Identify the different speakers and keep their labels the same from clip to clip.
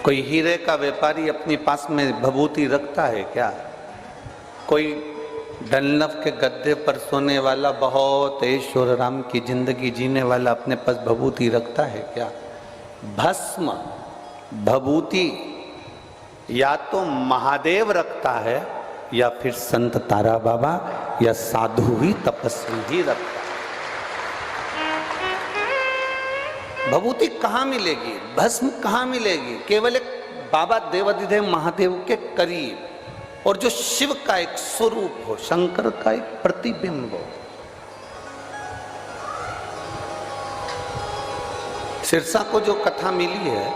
Speaker 1: कोई हीरे का व्यापारी अपने पास में भभूति रखता है क्या? कोई डनलप के गद्दे पर सोने वाला, बहुत ऐश्वर्य राम की जिंदगी जीने वाला अपने पास भभूति रखता है क्या? भस्म भभूति या तो महादेव रखता है या फिर संत तारा बाबा या साधु ही, तपस्वी ही रखता है। भभूति कहाँ मिलेगी, भस्म कहाँ मिलेगी? केवल एक बाबा देवाधिदेव महादेव के करीब, और जो शिव का एक स्वरूप हो, शंकर का एक प्रतिबिंब हो। सिरसा को जो कथा मिली है,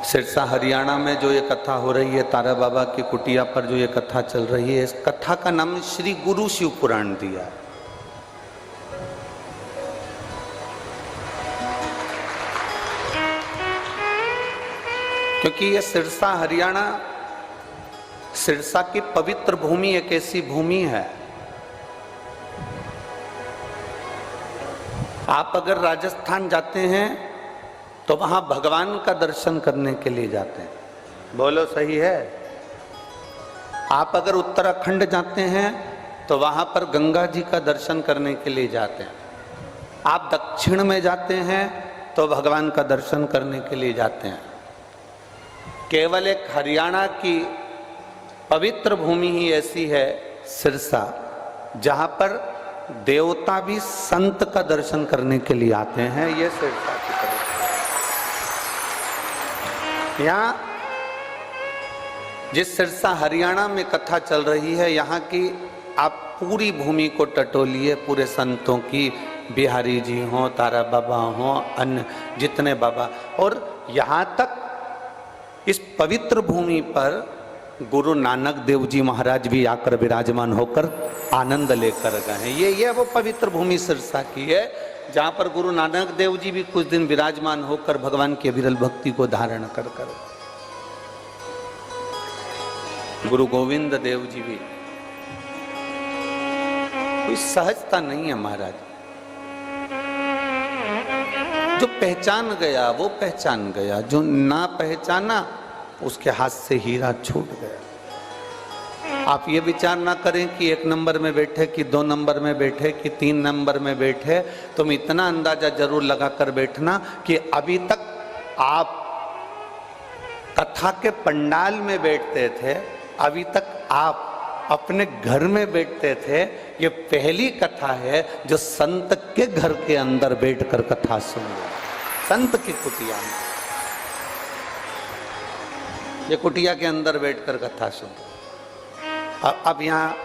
Speaker 1: सिरसा हरियाणा में जो ये कथा हो रही है, तारा बाबा की कुटिया पर जो ये कथा चल रही है, इस कथा का नाम श्री गुरु शिव पुराण दिया है। क्योंकि ये सिरसा हरियाणा, सिरसा की पवित्र भूमि एक ऐसी भूमि है, आप अगर राजस्थान जाते हैं तो वहां भगवान का दर्शन करने के लिए जाते हैं, बोलो सही है। आप अगर उत्तराखंड जाते हैं तो वहां पर गंगा जी का दर्शन करने के लिए जाते हैं। आप दक्षिण में जाते हैं तो भगवान का दर्शन करने के लिए जाते हैं। केवल एक हरियाणा की पवित्र भूमि ही ऐसी है, सिरसा, जहां पर देवता भी संत का दर्शन करने के लिए आते हैं। ये सिरसा की पवित्र, यहाँ जिस सिरसा हरियाणा में कथा चल रही है, यहाँ की आप पूरी भूमि को टटोलिए, पूरे संतों की, बिहारी जी हों, तारा बाबा हों, अन्य जितने बाबा, और यहाँ तक इस पवित्र भूमि पर गुरु नानक देव जी महाराज भी आकर विराजमान होकर आनंद लेकर गए हैं। ये वो पवित्र भूमि सिरसा की है, जहाँ पर गुरु नानक देव जी भी कुछ दिन विराजमान होकर भगवान की विरल भक्ति को धारण कर गुरु गोविंद देव जी भी। कोई सहजता नहीं है महाराज, जो पहचान गया वो पहचान गया, जो ना पहचाना उसके हाथ से हीरा छूट गया। आप ये विचार ना करें कि 1 नंबर में बैठे, कि 2 नंबर में बैठे, कि 3 नंबर में बैठे। तुम इतना अंदाजा जरूर लगा कर बैठना कि अभी तक आप कथा के पंडाल में बैठते थे, अभी तक आप अपने घर में बैठते थे। ये पहली कथा है जो संत के घर के अंदर बैठकर कथा सुन रहे, संत की कुटिया में, ये कुटिया के अंदर बैठकर कथा सुन। अब यहाँ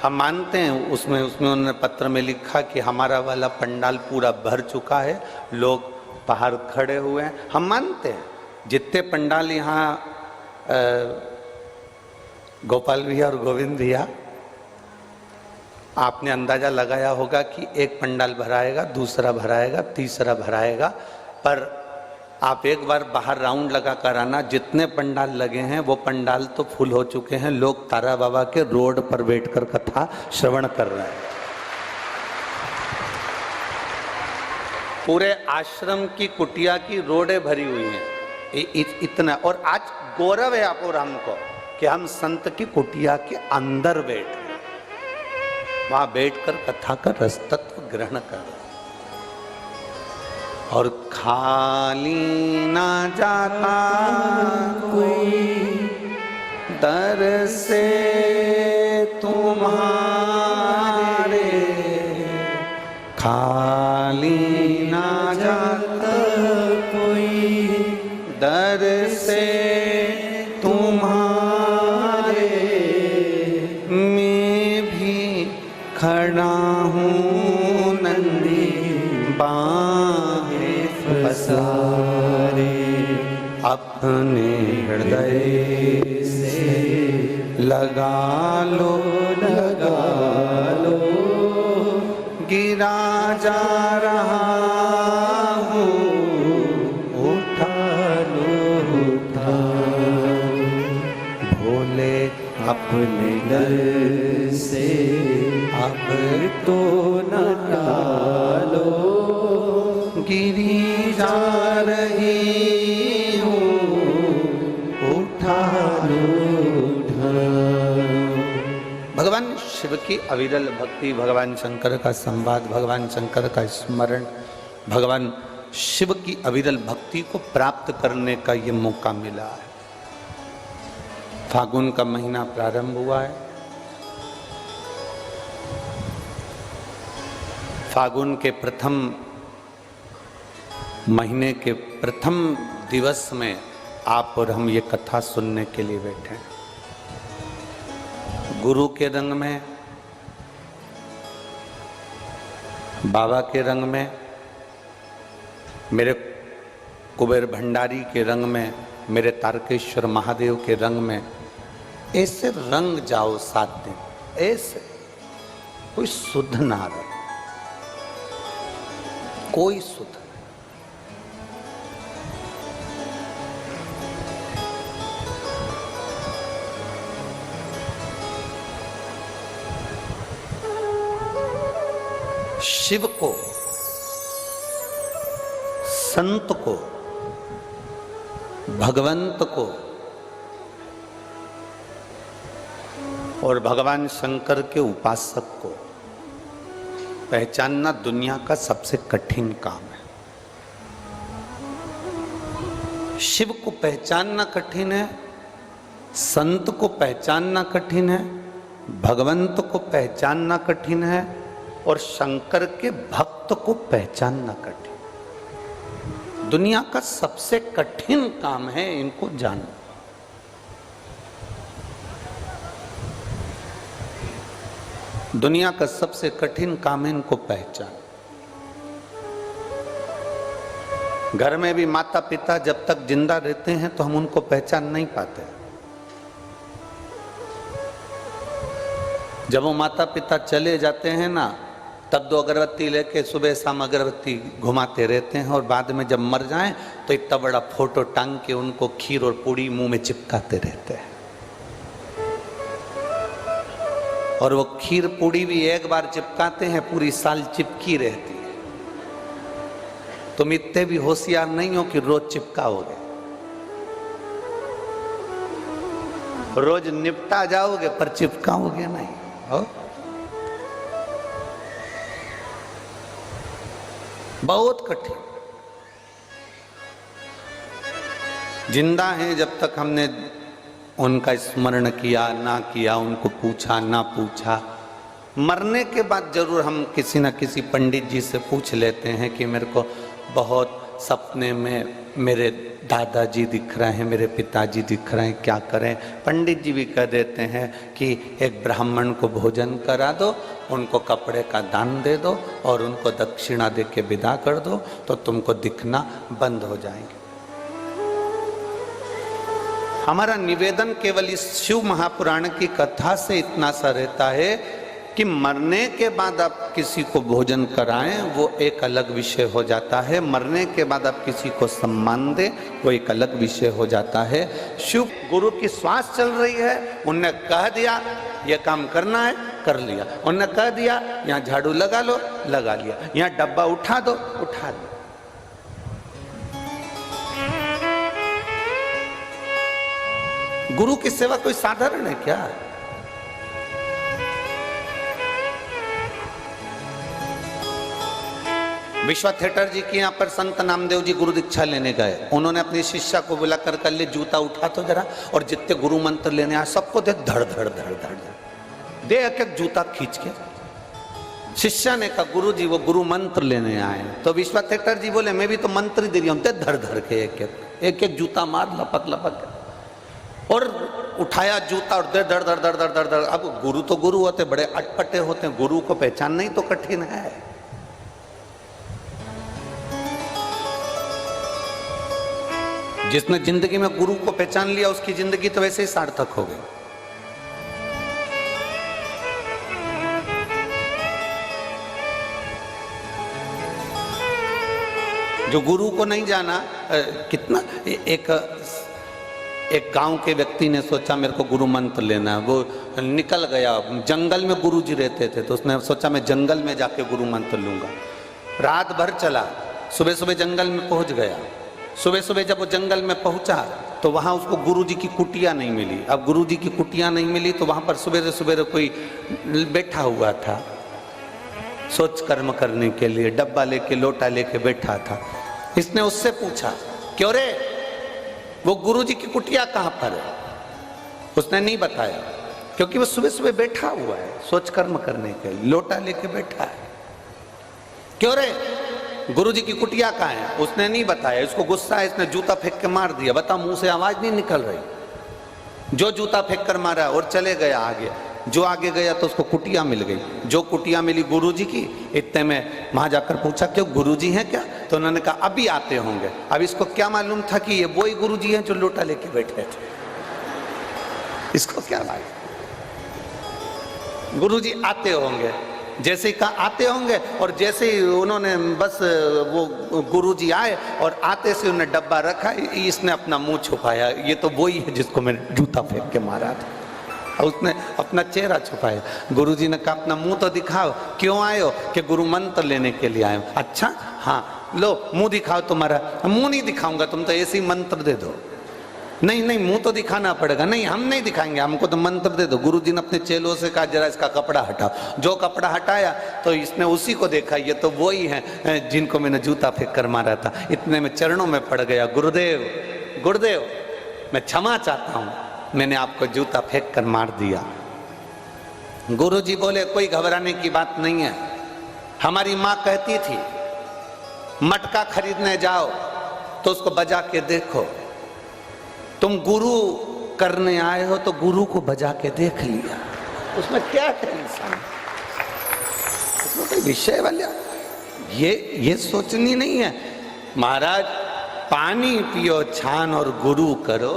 Speaker 1: हम मानते हैं, उसमें उन्होंने पत्र में लिखा कि हमारा वाला पंडाल पूरा भर चुका है, लोग बाहर खड़े हुए हैं। हम मानते हैं जितने पंडाल यहाँ गोपाल भैया और गोविंद भैया, आपने अंदाजा लगाया होगा कि एक पंडाल भराएगा, दूसरा भराएगा, तीसरा भराएगा, पर आप एक बार बाहर राउंड लगा कर आना, जितने पंडाल लगे हैं वो पंडाल तो फुल हो चुके हैं। लोग तारा बाबा के रोड पर बैठकर कथा श्रवण कर रहे हैं। पूरे आश्रम की कुटिया की रोडें भरी हुई हैं, इतना। और आज गौरव है आप और हमको कि हम संत की कुटिया के अंदर बैठे, वहां बैठकर कथा का रस तत्व ग्रहण कर, और खाली ना जाता कोई दर से तुम्हारे, खाली ना जाता कोई दर से तुम्हारे, मैं भी खड़ा हूँ नंदी बाहें पसारे, अपने हृदय से लगा लो, गिरा जा रहा हूँ, उठा लो, भोले अपने दर से अब तो न टालो, गिरी जा रही हूँ, की अविरल भक्ति, भगवान शंकर का संवाद, भगवान शंकर का स्मरण, भगवान शिव की अविरल भक्ति को प्राप्त करने का ये मौका मिला है। फागुन का महीना प्रारंभ हुआ है। फागुन के प्रथम महीने के प्रथम दिवस में आप और हम ये कथा सुनने के लिए बैठे हैं। गुरु के रंग में, बाबा के रंग में, मेरे कुबेर भंडारी के रंग में, मेरे तारकेश्वर महादेव के रंग में, ऐसे रंग जाओ 7 दिन, ऐसे कोई शुद्ध ना रहे, कोई शुद्ध। शिव को, संत को, भगवंत को और भगवान शंकर के उपासक को पहचानना दुनिया का सबसे कठिन काम है। शिव को पहचानना कठिन है, संत को पहचानना कठिन है, भगवंत को पहचानना कठिन है और शंकर के भक्त को पहचानना कठिन। दुनिया का सबसे कठिन काम है इनको जानना। दुनिया का सबसे कठिन काम है इनको पहचान। घर में भी माता पिता जब तक जिंदा रहते हैं तो हम उनको पहचान नहीं पाते। जब वो माता पिता चले जाते हैं ना, तब 2 अगरबत्ती लेके सुबह शाम अगरबत्ती घुमाते रहते हैं और बाद में जब मर जाएं तो इतना बड़ा फोटो टांग के उनको खीर और पूड़ी मुंह में चिपकाते रहते हैं। और वो खीर पूड़ी भी एक बार चिपकाते हैं, पूरी साल चिपकी रहती है। तुम इतने भी होशियार नहीं हो कि रोज चिपकाओगे, रोज निपटा जाओगे पर चिपकाओगे नहीं हो? बहुत कठिन। जिंदा हैं जब तक हमने उनका स्मरण किया ना किया, उनको पूछा ना पूछा, मरने के बाद जरूर हम किसी ना किसी पंडित जी से पूछ लेते हैं कि मेरे को बहुत सपने में मेरे दादाजी दिख रहे हैं, मेरे पिताजी दिख रहे हैं, क्या करें? पंडित जी भी कह देते हैं कि एक ब्राह्मण को भोजन करा दो, उनको कपड़े का दान दे दो और उनको दक्षिणा दे के विदा कर दो तो तुमको दिखना बंद हो जाएंगे। हमारा निवेदन केवल इस शिव महापुराण की कथा से इतना सा रहता है कि मरने के बाद आप किसी को भोजन कराएं वो एक अलग विषय हो जाता है, मरने के बाद आप किसी को सम्मान दें वो एक अलग विषय हो जाता है। शिव गुरु की श्वास चल रही है, उनने कह दिया ये काम करना है, कर लिया। उनने कह दिया यहाँ झाड़ू लगा लो, लगा लिया। यहाँ डब्बा उठा दो, उठा दिया। गुरु की सेवा कोई साधारण है क्या? विश्वा थिएटर जी के यहाँ पर संत नामदेव जी गुरु दीक्षा लेने गए। उन्होंने अपनी शिष्या को बुलाकर कर ले जूता उठा तो जरा, और जितने गुरु मंत्र लेने आए सबको दे धड़ धड़ धड़ धड़ दे एक एक जूता खींच के। शिष्या ने कहा गुरु जी वो गुरु मंत्र लेने आए। तो विश्वा थिएटर जी बोले मैं भी तो मंत्र ही दे रही हूँ, दे धड़ धड़ के एक एक जूता मार लपक लपक के। और उठाया जूता और दे धड़ धड़ धड़ धड़ धड़ धड़। अब गुरु तो गुरु होते, बड़े अटपटे होते हैं, गुरु को पहचानना ही तो कठिन है। जिसने जिंदगी में गुरु को पहचान लिया उसकी जिंदगी तो वैसे ही सार्थक हो गई। जो गुरु को नहीं जाना, कितना एक गांव के व्यक्ति ने सोचा मेरे को गुरु मंत्र लेना है। वो निकल गया, जंगल में गुरु जी रहते थे तो उसने सोचा मैं जंगल में जाके गुरु मंत्र लूंगा। रात भर चला, सुबह सुबह जंगल में पहुंच गया। सुबह सुबह जब वो जंगल में पहुंचा तो वहां उसको गुरुजी की कुटिया नहीं मिली। अब गुरुजी की कुटिया नहीं मिली तो वहां पर सुबह सुबह कोई बैठा हुआ था सोच कर्म करने के लिए, डब्बा लेके लोटा लेके बैठा था। इसने उससे पूछा, क्यों रे वो गुरुजी की कुटिया कहां पर है? उसने नहीं बताया, क्योंकि वो सुबह सुबह बैठा हुआ है सोच कर्म करने के लिए, लोटा लेके बैठा है। क्यों रे गुरुजी की कुटिया कहां है? उसने नहीं बताया। इसको गुस्सा है, इसने जूता फेंक के मार दिया। बता, मुंह से आवाज नहीं निकल रही। जो जूता फेंक कर मारा और चले गया आगे। जो आगे गया तो उसको कुटिया मिल गई। जो कुटिया मिली गुरुजी की, इतने में वहां जाकर पूछा, क्यों गुरुजी हैं क्या? तो उन्होंने कहा अभी आते होंगे। अब इसको क्या मालूम था कि ये वही गुरुजी हैं जो लोटा लेके बैठे थे। इसको क्या मालूम, गुरुजी आते होंगे। जैसे ही कहा आते होंगे, और जैसे ही उन्होंने बस वो गुरुजी आए और आते से उन्हें डब्बा रखा, इसने अपना मुंह छुपाया। ये तो वही है जिसको मैंने जूता फेंक के मारा था। और उसने अपना चेहरा छुपाया। गुरुजी ने कहा अपना मुंह तो दिखाओ, क्यों आए हो? कि गुरु मंत्र लेने के लिए आए हो। अच्छा हाँ, लो मुंह दिखाओ तुम्हारा। मुंह नहीं दिखाऊंगा, तुम तो ऐसे ही मंत्र दे दो। नहीं नहीं, मुंह तो दिखाना पड़ेगा। नहीं, हम नहीं दिखाएंगे, हमको तो मंत्र दे दो। गुरुजी ने अपने चेलों से कहा जरा इसका कपड़ा हटाओ। जो कपड़ा हटाया तो इसने उसी को देखा, ये तो वही है जिनको मैंने जूता फेंक कर मारा था। इतने में चरणों में पड़ गया, गुरुदेव गुरुदेव मैं क्षमा चाहता हूँ, मैंने आपको जूता फेंक कर मार दिया। गुरुजी बोले कोई घबराने की बात नहीं है। हमारी माँ कहती थी मटका खरीदने जाओ तो उसको बजा के देखो। तुम गुरु करने आए हो तो गुरु को बजा के देख लिया। उसमें क्या है इंसान, उसमें कोई विषय वाला ये सोचनी नहीं है। महाराज पानी पियो छान और गुरु करो,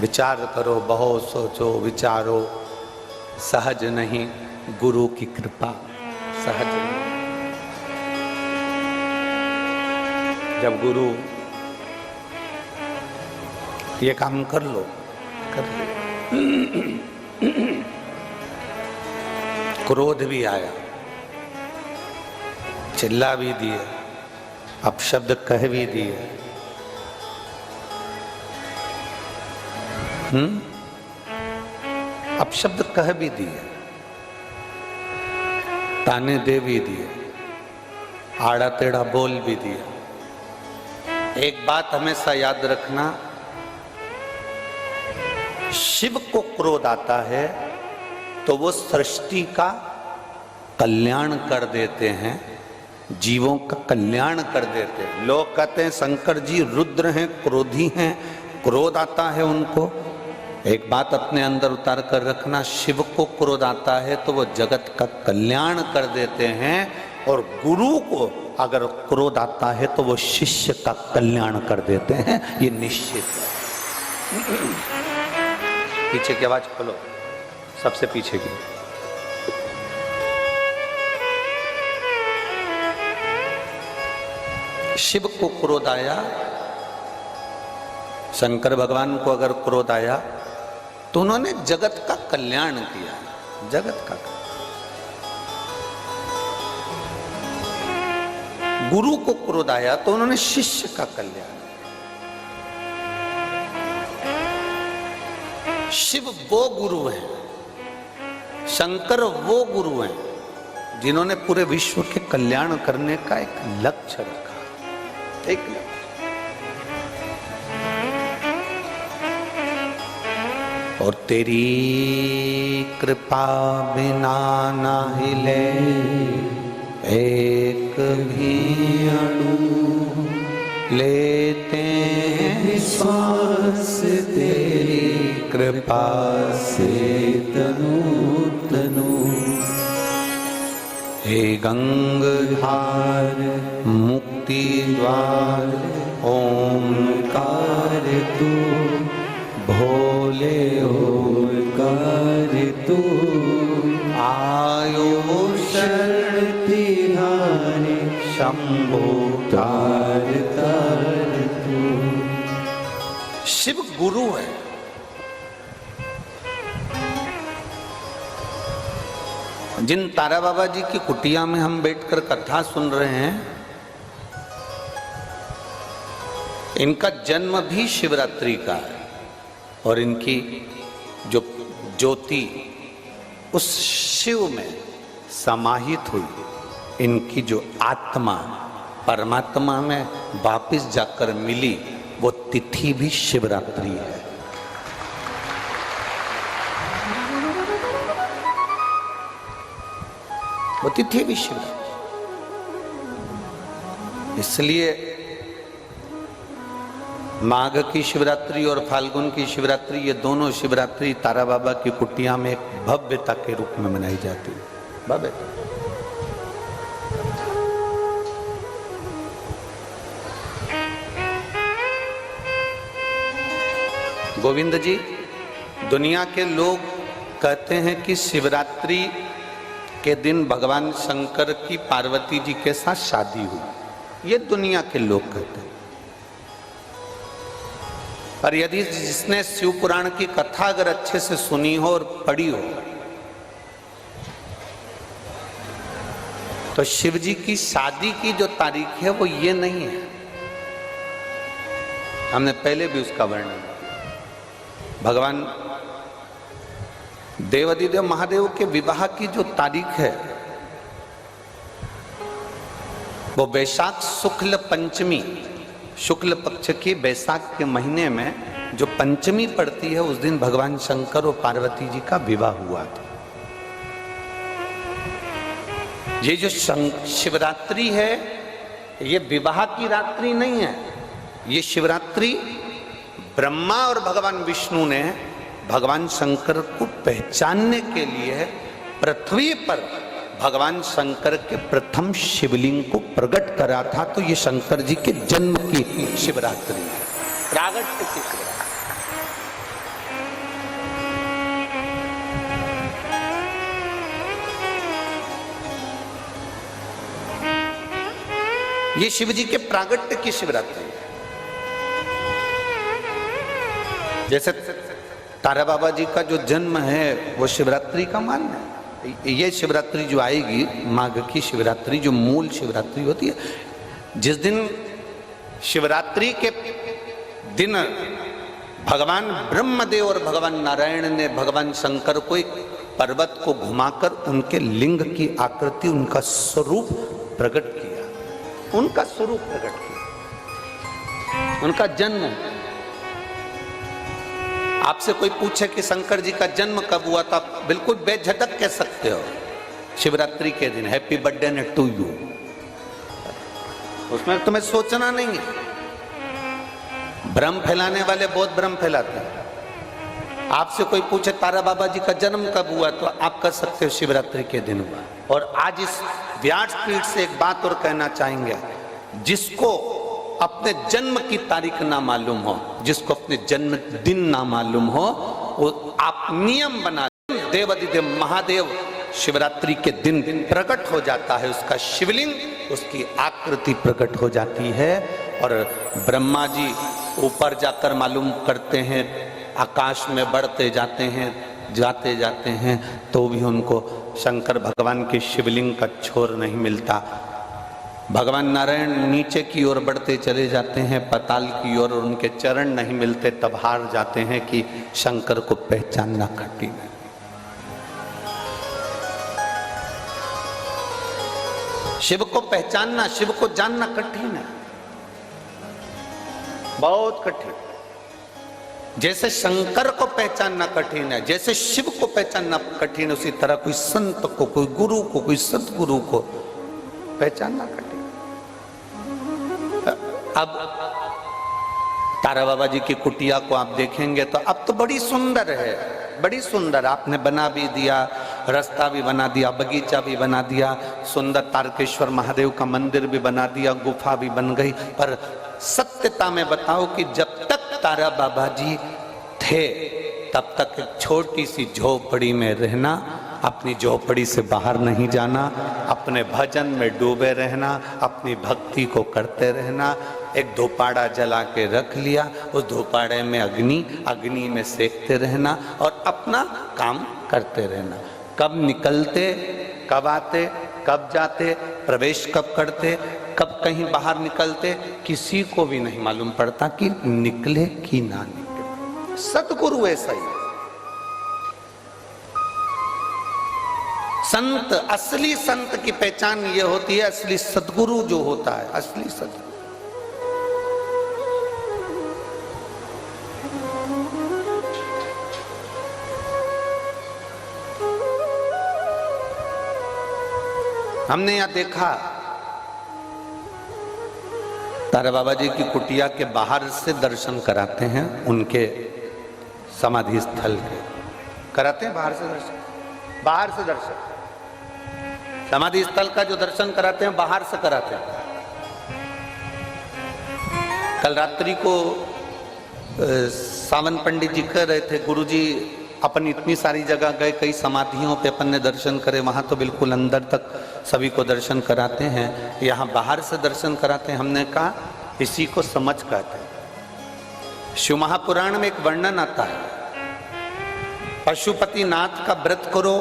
Speaker 1: विचार करो, बहुत सोचो विचारो, सहज नहीं गुरु की कृपा, सहज नहीं। जब गुरु ये काम कर लो, कर लो। क्रोध भी आया, चिल्ला भी दिए, अपशब्द कह भी दिए, अपशब्द कह भी दिए, ताने दे भी दिए, आड़ा टेढ़ा बोल भी दिया। एक बात हमेशा याद रखना, शिव को क्रोध आता है तो वो सृष्टि का कल्याण कर देते हैं, जीवों का कल्याण कर देते हैं। लोग कहते हैं शंकर जी रुद्र हैं, क्रोधी हैं, क्रोध आता है उनको। एक बात अपने अंदर उतार कर रखना, शिव को क्रोध आता है तो वो जगत का कल्याण कर देते हैं, और गुरु को अगर क्रोध आता है तो वो शिष्य का कल्याण कर देते हैं, ये निश्चित है। पीछे की आवाज खोलो, सबसे पीछे की। शिव को क्रोध आया, शंकर भगवान को अगर क्रोध आया तो उन्होंने जगत का कल्याण किया, जगत का। गुरु को क्रोध आया तो उन्होंने शिष्य का कल्याण। शिव वो गुरु हैं, शंकर वो गुरु हैं जिन्होंने पूरे विश्व के कल्याण करने का एक लक्ष्य रखा, एक लक्ष्य। और तेरी कृपा बिना ना हिले एक भी अणु, लेते हैं श्वास तेरी कृपा से तनु तनु। हे गंगाधार मुक्ति द्वार ओंकार तू, भोले ओंकार तू, आयो शरण तिहारे शंभो तार तार तू। शिव गुरु है। जिन तारा बाबा जी की कुटिया में हम बैठकर कथा सुन रहे हैं, इनका जन्म भी शिवरात्रि का है और इनकी जो ज्योति उस शिव में समाहित हुई, इनकी जो आत्मा परमात्मा में वापस जाकर मिली, वो तिथि भी शिवरात्रि है। वो तिथि भी शिवरात्रि। इसलिए माघ की शिवरात्रि और फाल्गुन की शिवरात्रि, ये दोनों शिवरात्रि तारा बाबा की कुटिया में एक भव्यता के रूप में मनाई जाती है। भव्यता। गोविंद जी, दुनिया के लोग कहते हैं कि शिवरात्रि के दिन भगवान शंकर की पार्वती जी के साथ शादी हुई। ये दुनिया के लोग कहते हैं। पर यदि जिसने शिव पुराण की कथा अगर अच्छे से सुनी हो और पढ़ी हो, तो शिव जी की शादी की जो तारीख है वो ये नहीं है। हमने पहले भी उसका वर्णन किया। भगवान देवाधिदेव महादेव के विवाह की जो तारीख है वो वैशाख शुक्ल पंचमी, शुक्ल पक्ष की बैसाख के महीने में जो पंचमी पड़ती है, उस दिन भगवान शंकर और पार्वती जी का विवाह हुआ था। ये जो शिवरात्रि है, ये विवाह की रात्रि नहीं है। ये शिवरात्रि ब्रह्मा और भगवान विष्णु ने भगवान शंकर को पहचानने के लिए पृथ्वी पर भगवान शंकर के प्रथम शिवलिंग को प्रकट करा था। तो ये शंकर जी के जन्म की शिवरात्रि है, प्रागट्य की शिवरात्रि। ये शिव जी के प्रागट्य की शिवरात्रि है। जैसे तारा बाबा जी का जो जन्म है वो शिवरात्रि का मान है। ये शिवरात्रि जो आएगी, माघ की शिवरात्रि, जो मूल शिवरात्रि होती है, जिस दिन शिवरात्रि के दिन भगवान ब्रह्मदेव और भगवान नारायण ने भगवान शंकर को एक पर्वत को घुमाकर उनके लिंग की आकृति, उनका स्वरूप प्रकट किया, उनका स्वरूप प्रकट किया, उनका जन्म। आपसे कोई पूछे कि शंकर जी का जन्म कब हुआ, तो आप बिल्कुल बेझिझक कह सकते हो शिवरात्रि के दिन, हैप्पी बर्थडे ने टू यू। उसमें तुम्हें सोचना नहीं है। भ्रम फैलाने वाले बहुत भ्रम फैलाते हैं। आपसे कोई पूछे तारा बाबा जी का जन्म कब हुआ, तो आप कह सकते हो शिवरात्रि के दिन हुआ। और आज इस व्यासपीठ से एक बात और कहना चाहेंगे, जिसको अपने जन्म की तारीख ना मालूम हो, जिसको अपने जन्म दिन ना मालूम हो, वो आप नियम बना, देवाधिदेव महादेव शिवरात्रि के दिन प्रकट हो जाता है, उसका शिवलिंग, उसकी आकृति प्रकट हो जाती है। और ब्रह्मा जी ऊपर जाकर मालूम करते हैं, आकाश में बढ़ते जाते हैं, जाते जाते हैं, तो भी उनको शंकर भगवान के शिवलिंग का छोर नहीं मिलता। भगवान नारायण नीचे की ओर बढ़ते चले जाते हैं, पाताल की ओर, और उनके चरण नहीं मिलते, तब हार जाते हैं कि शंकर को पहचानना कठिन है। शिव को पहचानना, शिव को जानना कठिन है, बहुत कठिन। जैसे शंकर को पहचानना कठिन है, जैसे शिव को पहचानना कठिन है, उसी तरह कोई संत को, कोई गुरु को, कोई सतगुरु को पहचानना कठिन। अब तारा बाबा जी की कुटिया को आप देखेंगे तो अब तो बड़ी सुंदर है, बड़ी सुंदर। आपने बना भी दिया, रास्ता भी बना दिया, बगीचा भी बना दिया, सुंदर तारकेश्वर महादेव का मंदिर भी बना दिया, गुफा भी बन गई। पर सत्यता में बताओ कि जब तक तारा बाबा जी थे, तब तक एक छोटी सी झोपड़ी में रहना, अपनी झोपड़ी से बाहर नहीं जाना, अपने भजन में डूबे रहना, अपनी भक्ति को करते रहना। एक धूपाड़ा जला के रख लिया, उस धूपाड़े में अग्नि में सेकते रहना और अपना काम करते रहना। कब निकलते, कब आते, कब जाते, प्रवेश कब करते, कब कहीं बाहर निकलते, किसी को भी नहीं मालूम पड़ता कि निकले कि ना निकले। सतगुरु ऐसा ही। संत, असली संत की पहचान ये होती है, असली सतगुरु जो होता है, असली सतगुरु। हमने यहां देखा तारा बाबा जी की कुटिया के बाहर से दर्शन कराते हैं, उनके समाधि स्थल के कराते हैं, बाहर से दर्शन, बाहर से दर्शन, समाधि स्थल का जो दर्शन कराते हैं बाहर से कराते हैं। कल रात्रि को सावन पंडित जी कह रहे थे, गुरुजी अपन इतनी सारी जगह गए, कई समाधियों पे अपन ने दर्शन करे, वहां तो बिल्कुल अंदर तक सभी को दर्शन कराते हैं, यहाँ बाहर से दर्शन कराते हैं। हमने कहा इसी को समझ कहते हैं। शिव महापुराण में एक वर्णन आता है, पशुपति नाथ का व्रत करो,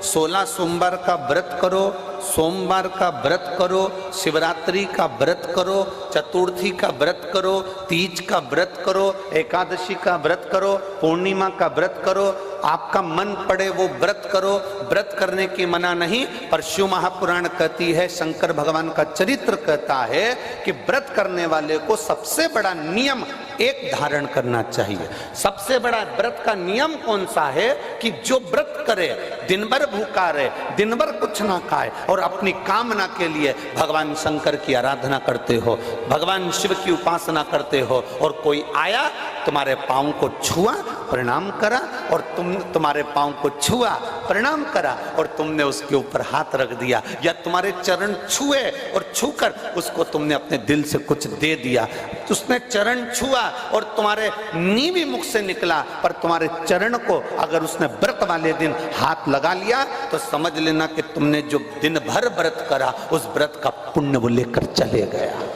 Speaker 1: 16 सोमवार का व्रत करो, सोमवार का व्रत करो, शिवरात्रि का व्रत करो, चतुर्थी का व्रत करो, तीज का व्रत करो, एकादशी का व्रत करो, पूर्णिमा का व्रत करो, आपका मन पड़े वो व्रत करो। व्रत करने की मना नहीं, पर शिव महापुराण कहती है, शंकर भगवान का चरित्र कहता है कि व्रत करने वाले को सबसे बड़ा नियम एक धारण करना चाहिए। सबसे बड़ा व्रत का नियम कौन सा है कि जो व्रत करे, दिन भर भूखा रहे, दिन भर कुछ ना खाए और अपनी कामना के लिए भगवान शंकर की आराधना करते हो, भगवान शिव की उपासना करते हो, और कोई आया तुम्हारे पांव को छुआ, प्रणाम करा, और तुम्हारे पांव को छुआ, प्रणाम करा, और तुमने उसके ऊपर हाथ रख दिया, या तुम्हारे चरण छुए और छूकर उसको तुमने अपने दिल से कुछ दे दिया, उसने चरण छुआ और तुम्हारे नीवी मुख से निकला, पर तुम्हारे चरण को अगर उसने व्रत वाले दिन हाथ लगा लिया तो समझ लेना कि तुमने जो दिन भर व्रत करा उस व्रत का पुण्य वो लेकर चले गया,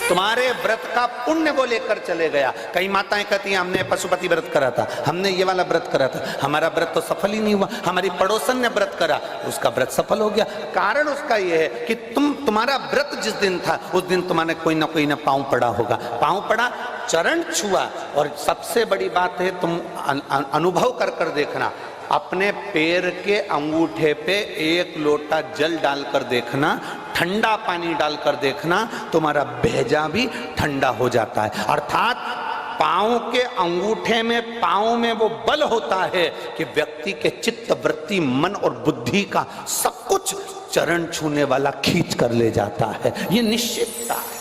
Speaker 1: तुम्हारे व्रत का पुण्य वो लेकर चले गया। कई माताएं कहती हैं हमने पशुपति व्रत करा था, हमने ये वाला व्रत करा था, हमारा व्रत तो सफल ही नहीं हुआ, हमारी पड़ोसन ने व्रत करा, उसका व्रत सफल हो गया। कारण उसका ये है कि तुम्हारा व्रत जिस दिन था उस दिन तुम्हारे कोई ना पांव पड़ा होगा, पांव पड़ा, चरण छुआ, और सबसे बड़ी बात है तुम अनुभव कर कर देखना, अपने पैर के अंगूठे पे एक लोटा जल डालकर देखना, ठंडा पानी डालकर देखना, तुम्हारा भेजा भी ठंडा हो जाता है। अर्थात पांव के अंगूठे में, पांव में वो बल होता है कि व्यक्ति के चित्त, वृत्ति, मन और बुद्धि का सब कुछ चरण छूने वाला खींच कर ले जाता है। ये निश्चितता है।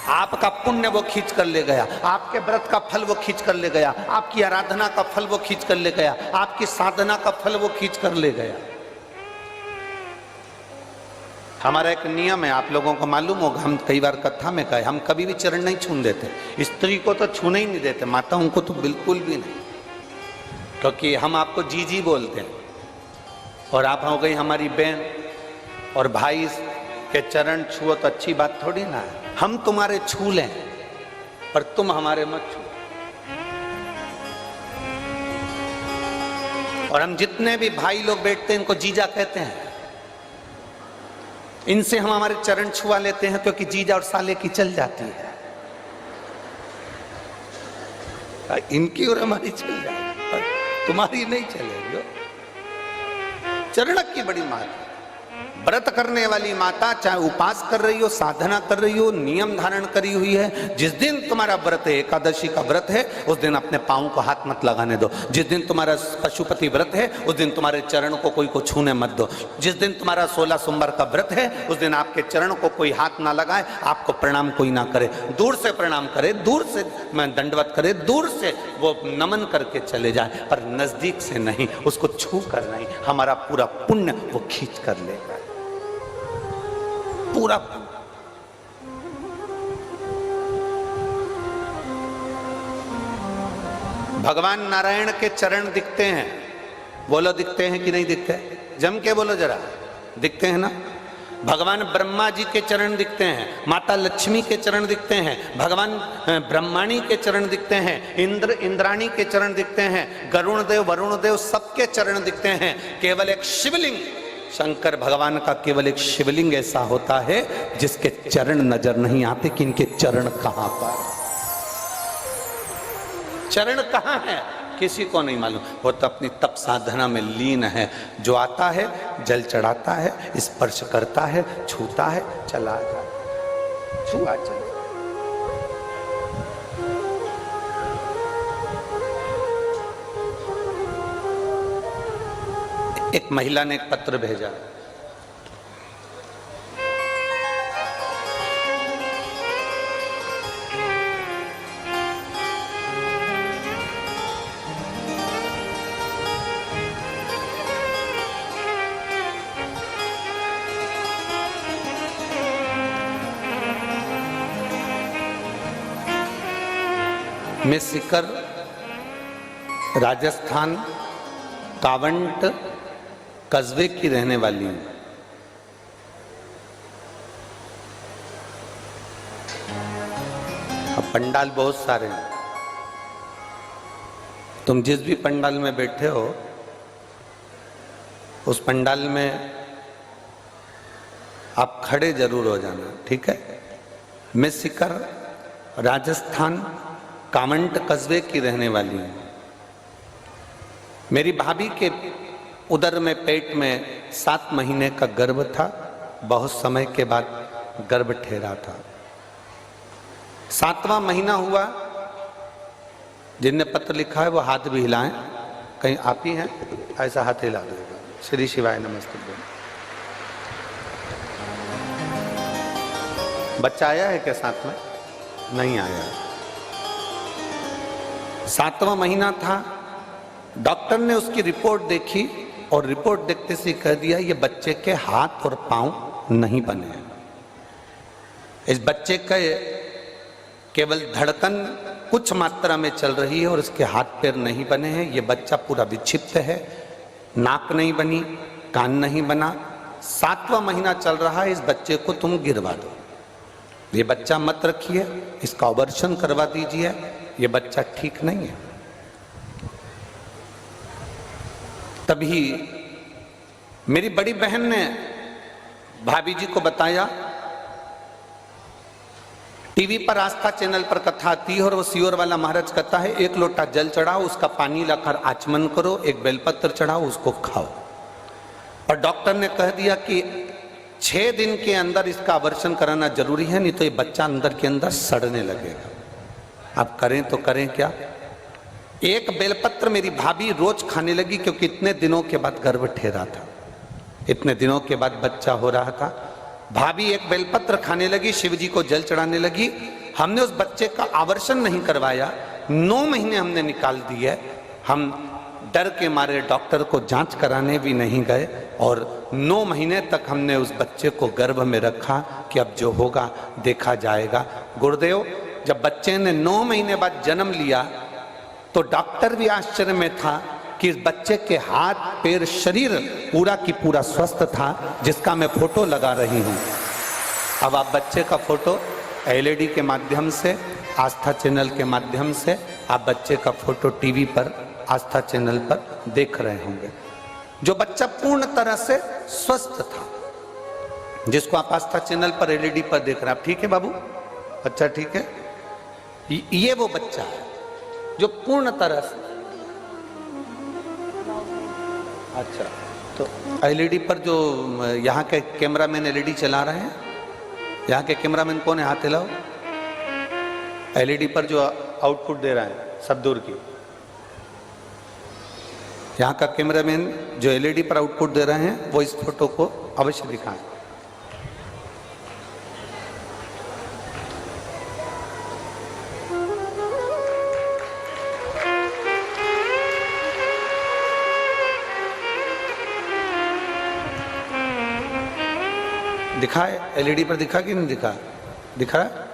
Speaker 1: आपका पुण्य वो खींच कर ले गया, आपके व्रत का फल वो खींच कर ले गया, आपकी आराधना का फल वो खींच कर ले गया, आपकी साधना का फल वो खींच कर ले गया। हमारा एक नियम है, आप लोगों को मालूम होगा, हम कई बार कथा में कहे, हम कभी भी चरण नहीं छूने देते, स्त्री को तो छूने ही नहीं देते, माताओं को तो बिल्कुल भी नहीं, क्योंकि हम आपको जीजी बोलते हैं और आप हो गई हमारी बहन, और भाई के चरण छुओ तो अच्छी बात थोड़ी ना है। हम तुम्हारे छू लें पर तुम हमारे मत छू। और हम जितने भी भाई लोग बैठते हैं इनको जीजा कहते हैं, इनसे हम हमारे चरण छुआ लेते हैं क्योंकि जीजा और साले की चल जाती है, इनकी और हमारी चल जाती है, तुम्हारी नहीं चलेगी। चरण की बड़ी मात। व्रत करने वाली माता चाहे उपास कर रही हो, साधना कर रही हो, नियम धारण करी हुई है, जिस दिन तुम्हारा व्रत है, एकादशी का व्रत है, उस दिन अपने पांव को हाथ मत लगाने दो। जिस दिन तुम्हारा पशुपति व्रत है उस दिन तुम्हारे चरण को कोई को छूने मत दो। जिस दिन तुम्हारा 16 सोमवार का व्रत है उस दिन आपके चरण को कोई हाथ ना लगाए, आपको प्रणाम कोई ना करे, दूर से प्रणाम करे, दूर से दंडवत करे, दूर से वो नमन करके चले जाए, पर नजदीक से नहीं, उसको छू कर नहीं। हमारा पूरा पुण्य वो खींच कर लेगा, पूरा। भगवान नारायण के चरण दिखते हैं, बोलो दिखते हैं कि नहीं दिखते? जम के बोलो जरा, दिखते हैं ना। भगवान ब्रह्मा जी के चरण दिखते हैं, माता लक्ष्मी के चरण दिखते हैं, भगवान ब्रह्माणी के चरण दिखते हैं, इंद्राणी के चरण दिखते हैं, गरुण देव, वरुण देव सबके चरण दिखते हैं। केवल एक शिवलिंग शंकर भगवान का केवल एक शिवलिंग ऐसा होता है जिसके चरण नजर नहीं आते कि इनके चरण कहां पर, चरण कहां है किसी को नहीं मालूम। वो तो अपनी तप साधना में लीन है। जो आता है जल चढ़ाता है, स्पर्श करता है, छूता है, चला जाता है, छुआ चला। एक महिला ने एक पत्र भेजा, मैं सीकर राजस्थान कावंट कस्बे की रहने वाली हूं। अब पंडाल बहुत सारे हैं, तुम जिस भी पंडाल में बैठे हो उस पंडाल में आप खड़े जरूर हो जाना, ठीक है। मैं सीकर राजस्थान कावंट कस्बे की रहने वाली हूं। मेरी भाभी के उदर में पेट में 7 महीने का गर्भ था। बहुत समय के बाद गर्भ ठहरा था। 7वां महीना हुआ। जिनने पत्र लिखा है वो हाथ भी हिलाएं, कहीं आप ही हैं ऐसा हाथ हिला देगा। श्री शिवाय नमस्ते। बच्चा आया है क्या साथ में? नहीं आया। 7वां महीना था। डॉक्टर ने उसकी रिपोर्ट देखी और रिपोर्ट देखते से कह दिया ये बच्चे के हाथ और पांव नहीं बने हैं। इस बच्चे का केवल धड़कन कुछ मात्रा में चल रही है और इसके हाथ पैर नहीं बने हैं। ये बच्चा पूरा विक्षिप्त है, नाक नहीं बनी, कान नहीं बना। 7वां महीना चल रहा है। इस बच्चे को तुम गिरवा दो, ये बच्चा मत रखिए, इसका ऑपरेशन करवा दीजिए, ये बच्चा ठीक नहीं है। तभी मेरी बड़ी बहन ने भाभी जी को बताया। टीवी पर आस्था चैनल पर कथा आती है और वो सियोर वाला महाराज कहता है 1 लोटा जल चढ़ाओ, उसका पानी लाकर आचमन करो, 1 बेलपत्र चढ़ाओ, उसको खाओ। और डॉक्टर ने कह दिया कि 6 दिन के अंदर इसका ऑपरेशन कराना जरूरी है, नहीं तो ये बच्चा अंदर के अंदर सड़ने लगेगा। अब करें तो करें क्या। 1 बेलपत्र मेरी भाभी रोज खाने लगी क्योंकि इतने दिनों के बाद गर्भ ठहरा था, इतने दिनों के बाद बच्चा हो रहा था। भाभी 1 बेलपत्र खाने लगी, शिव जी को जल चढ़ाने लगी। हमने उस बच्चे का ऑपरेशन नहीं करवाया, 9 महीने हमने निकाल दिए। हम डर के मारे डॉक्टर को जांच कराने भी नहीं गए और 9 महीने तक हमने उस बच्चे को गर्भ में रखा कि अब जो होगा देखा जाएगा। गुरुदेव, जब बच्चे ने 9 महीने बाद जन्म लिया तो डॉक्टर भी आश्चर्य में था कि इस बच्चे के हाथ पैर शरीर पूरा की पूरा स्वस्थ था, जिसका मैं फोटो लगा रही हूं। अब आप बच्चे का फोटो एलईडी के माध्यम से, आस्था चैनल के माध्यम से आप बच्चे का फोटो टीवी पर आस्था चैनल पर देख रहे होंगे। जो बच्चा पूर्ण तरह से स्वस्थ था, जिसको आप आस्था चैनल पर एलईडी पर देख रहे हैं। आप ठीक है बाबू? अच्छा ठीक है। ये वो बच्चा है जो पूर्ण तरह से, अच्छा तो एलईडी पर जो यहाँ के कैमरामैन एलईडी चला रहे हैं, यहाँ के कैमरामैन कौन है? हाथ हिलाओ। एलईडी पर जो आउटपुट दे रहा है सब दूर की, यहाँ का कैमरामैन जो एलईडी पर आउटपुट दे रहे हैं वो इस फोटो को अवश्य दिखाएं। दिखा है एलईडी पर, दिखा कि नहीं दिखा? दिखा है।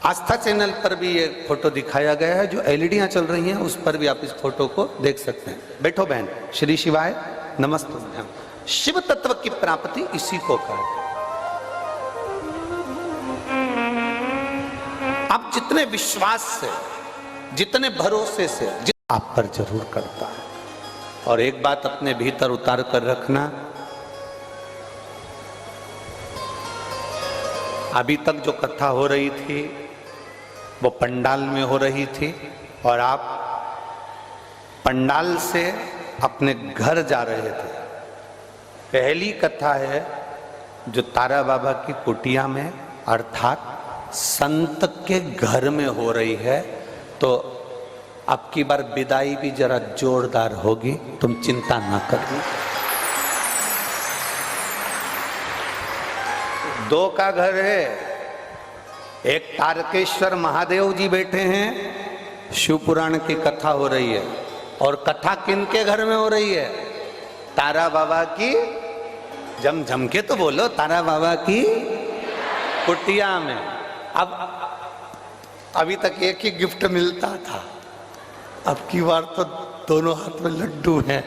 Speaker 1: आस्था चैनल पर भी ये फोटो दिखाया गया है। जो एलईडियां चल रही हैं उस पर भी आप इस फोटो को देख सकते हैं। बैठो बहन। श्री शिवाय नमस्तुभ्यं। शिव तत्व की प्राप्ति इसी को कहा। आप जितने विश्वास से, जितने भरोसे से आप पर जरूर करता है। और एक बात अपने भीतर उतार कर रखना, अभी तक जो कथा हो रही थी वो पंडाल में हो रही थी और आप पंडाल से अपने घर जा रहे थे। पहली कथा है जो तारा बाबा की कुटिया में अर्थात संत के घर में हो रही है। तो अब की बार विदाई भी जरा जोरदार होगी, तुम चिंता ना करो। दो का घर है, एक तारकेश्वर महादेव जी बैठे हैं, शिव पुराण की कथा हो रही है। और कथा किनके घर में हो रही है? तारा बाबा की, जम झम के तो बोलो, तारा बाबा की कुटिया में। अब अभी तक एक ही गिफ्ट मिलता था, अब की बार तो दोनों हाथ में लड्डू हैं।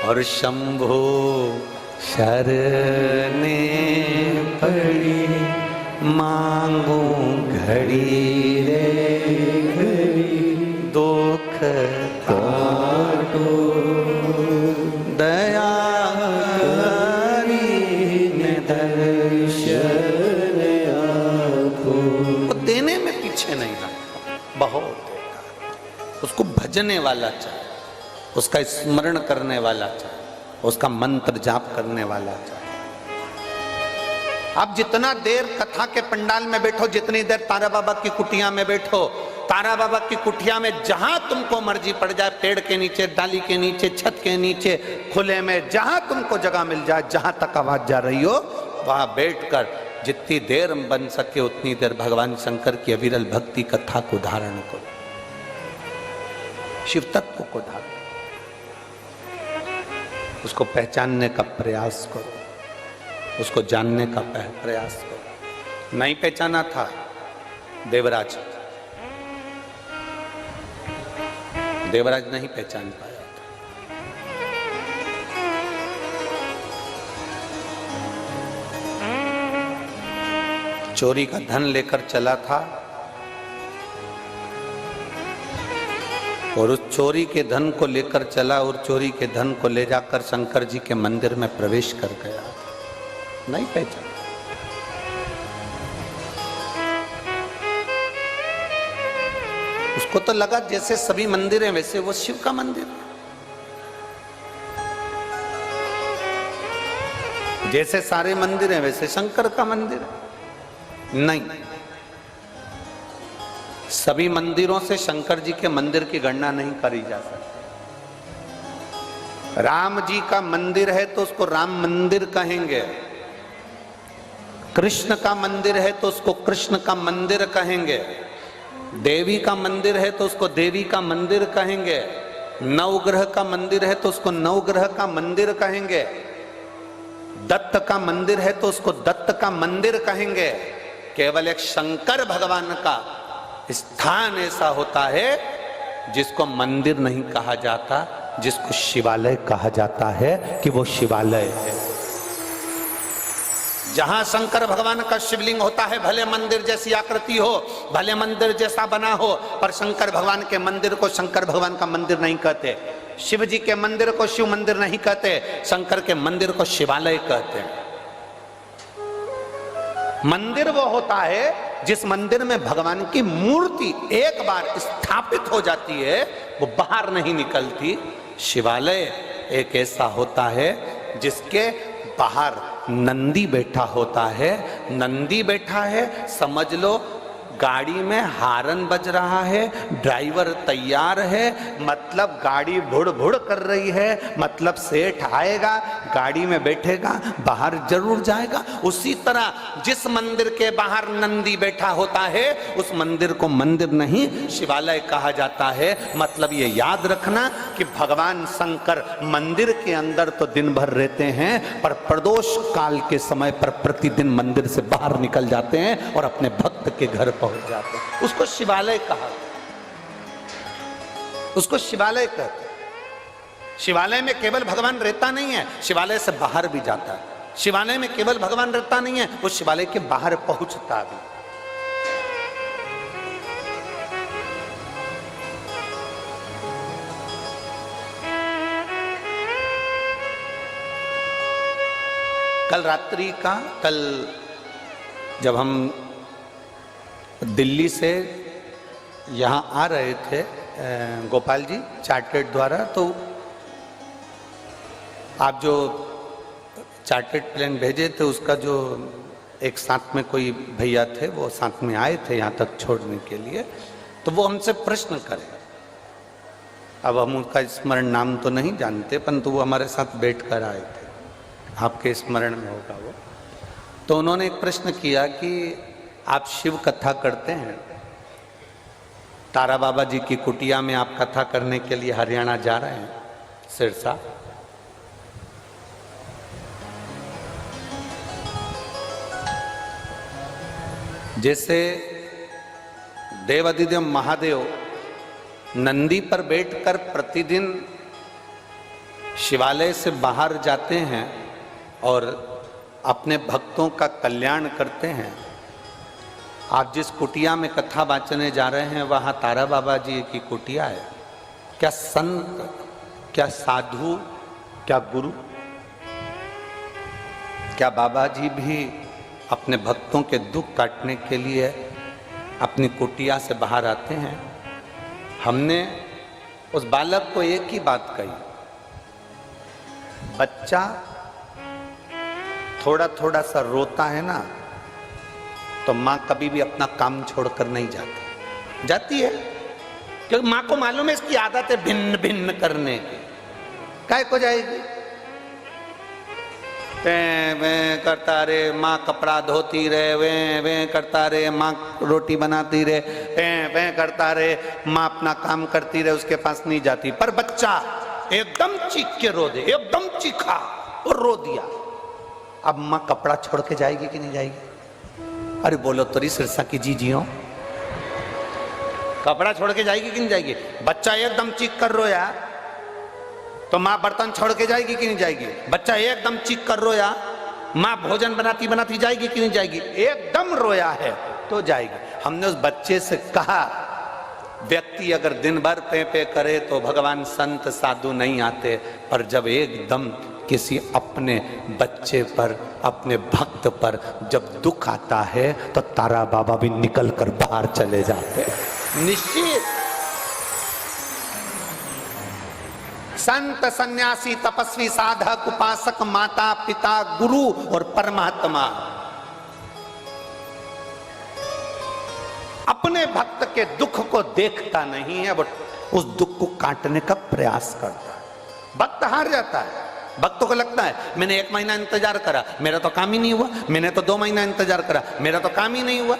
Speaker 1: और शंभो शरने पड़ी मांगू घड़ी रे घड़ी, दुख काटो दया देने में पीछे नहीं है, बहुत देता। उसको भजने वाला चाहिए, उसका स्मरण करने वाला चाहिए, उसका मंत्र जाप करने वाला चाहिए। आप जितना देर कथा के पंडाल में बैठो, जितनी देर तारा बाबा की कुटिया में बैठो, तारा बाबा की कुटिया में जहां तुमको मर्जी पड़ जाए, पेड़ के नीचे, डाली के नीचे, छत के नीचे, खुले में, जहां तुमको जगह मिल जाए, जहां तक आवाज जा रही हो, वहां बैठकर जितनी देर बन सके उतनी देर भगवान शंकर की अविरल भक्ति कथा को धारण करो, शिव तत्व को धारण, उसको पहचानने का प्रयास करो, उसको जानने का प्रयास करो। नहीं पहचाना था देवराज, देवराज नहीं पहचान पाया। चोरी का धन लेकर चला था और उस चोरी के धन को लेकर चला और चोरी के धन को ले जाकर शंकर जी के मंदिर में प्रवेश कर गया। नहीं पहचाना। उसको तो लगा जैसे सभी मंदिर हैं वैसे वो शिव का मंदिर है, जैसे सारे मंदिर हैं वैसे शंकर का मंदिर है। नहीं, सभी मंदिरों से शंकर जी के मंदिर की गणना नहीं करी जा सकती। राम जी का मंदिर है तो उसको राम मंदिर कहेंगे, कृष्ण का मंदिर है तो उसको कृष्ण का मंदिर कहेंगे, देवी का मंदिर है तो उसको देवी का मंदिर कहेंगे, नवग्रह का मंदिर है तो उसको नवग्रह का मंदिर कहेंगे, दत्त का मंदिर है तो उसको दत्त का मंदिर कहेंगे। केवल एक शंकर भगवान का स्थान ऐसा होता है जिसको मंदिर नहीं कहा जाता, जिसको शिवालय कहा जाता है कि वो शिवालय है। जहां शंकर भगवान का शिवलिंग होता है, भले मंदिर जैसी आकृति हो, भले मंदिर जैसा बना हो, पर शंकर भगवान के मंदिर को शंकर भगवान का मंदिर नहीं कहते, शिव जी के मंदिर को शिव मंदिर नहीं कहते, शंकर के मंदिर को शिवालय कहते हैं। मंदिर वो होता है जिस मंदिर में भगवान की मूर्ति एक बार स्थापित हो जाती है, वो बाहर नहीं निकलती। शिवालय एक ऐसा होता है जिसके बाहर नंदी बैठा होता है। नंदी बैठा है, समझ लो गाड़ी में हारन बज रहा है, ड्राइवर तैयार है, मतलब गाड़ी भुड़ भुड़ कर रही है, मतलब सेठ आएगा, गाड़ी में बैठेगा, बाहर जरूर जाएगा। उसी तरह जिस मंदिर के बाहर नंदी बैठा होता है उस मंदिर को मंदिर नहीं शिवालय कहा जाता है। मतलब ये याद रखना कि भगवान शंकर मंदिर के अंदर तो दिन भर रहते हैं, पर प्रदोष काल के समय पर प्रतिदिन मंदिर से बाहर निकल जाते हैं और अपने भक्त के घर पहुंच जाते हैं। उसको शिवालय कहा, उसको शिवालय कहते हैं। शिवालय में केवल भगवान रहता नहीं है, शिवालय से बाहर भी जाता है। शिवालय में केवल भगवान रहता नहीं है, वो शिवालय के बाहर पहुंचता भी। कल रात्रि का, कल जब हम दिल्ली से यहाँ आ रहे थे गोपाल जी चार्टर्ड द्वारा, तो आप जो चार्टर्ड प्लेन भेजे थे उसका जो एक साथ में कोई भैया थे वो साथ में आए थे यहाँ तक छोड़ने के लिए, तो वो हमसे प्रश्न करें। अब हम उनका स्मरण नाम तो नहीं जानते, परंतु वो हमारे साथ बैठ कर आए थे, आपके स्मरण में होगा वो। तो उन्होंने एक प्रश्न किया कि आप शिव कथा करते हैं, तारा बाबा जी की कुटिया में आप कथा करने के लिए हरियाणा जा रहे हैं, सिरसा। जैसे देवाधिदेव महादेव नंदी पर बैठकर प्रतिदिन शिवालय से बाहर जाते हैं और अपने भक्तों का कल्याण करते हैं, आप जिस कुटिया में कथा वाचने जा रहे हैं वहाँ तारा बाबा जी की कुटिया है। क्या संत, क्या साधु, क्या गुरु, क्या बाबा जी भी अपने भक्तों के दुख काटने के लिए अपनी कुटिया से बाहर आते हैं? हमने उस बालक को एक ही बात कही, बच्चा थोड़ा थोड़ा सा रोता है ना, तो माँ कभी भी अपना काम छोड़कर नहीं जाती, जाती है, क्योंकि माँ को मालूम है इसकी आदत है भिन्न भिन्न करने की। काय को जाएगी? वे करता रहे, माँ कपड़ा धोती रहे, वे करता रहे, माँ रोटी बनाती रहे, वे करता रहे, माँ अपना काम करती रहे, उसके पास नहीं जाती। पर बच्चा एकदम चीख के रो दे, एकदम चीखा और रो दिया, अब माँ कपड़ा छोड़ के जाएगी कि नहीं जाएगी? अरे बोलो तो सिरसा की जी जियो, कपड़ा छोड़ के जाएगी कि नहीं जाएगी? बच्चा एकदम चीख कर रोया तो माँ बर्तन छोड़ के जाएगी कि नहीं जाएगी? बच्चा एकदम चीख कर रोया, माँ भोजन बनाती बनाती जाएगी कि नहीं जाएगी? एकदम रोया है तो जाएगी। हमने उस बच्चे से कहा, व्यक्ति अगर दिन भर पे पे करे तो भगवान संत साधु नहीं आते, पर जब एकदम किसी अपने बच्चे पर, अपने भक्त पर जब दुख आता है तो तारा बाबा भी निकल कर बाहर चले जाते हैं। निश्चित संत, सन्यासी, तपस्वी, साधक, उपासक, माता पिता, गुरु और परमात्मा अपने भक्त के दुख को देखता नहीं है, वो उस दुख को काटने का प्रयास करता है। भक्त हार जाता है, भक्तों को लगता है मैंने 1 महीना इंतजार करा, मेरा तो काम ही नहीं हुआ, मैंने तो 2 महीना इंतजार करा, मेरा तो काम ही नहीं हुआ,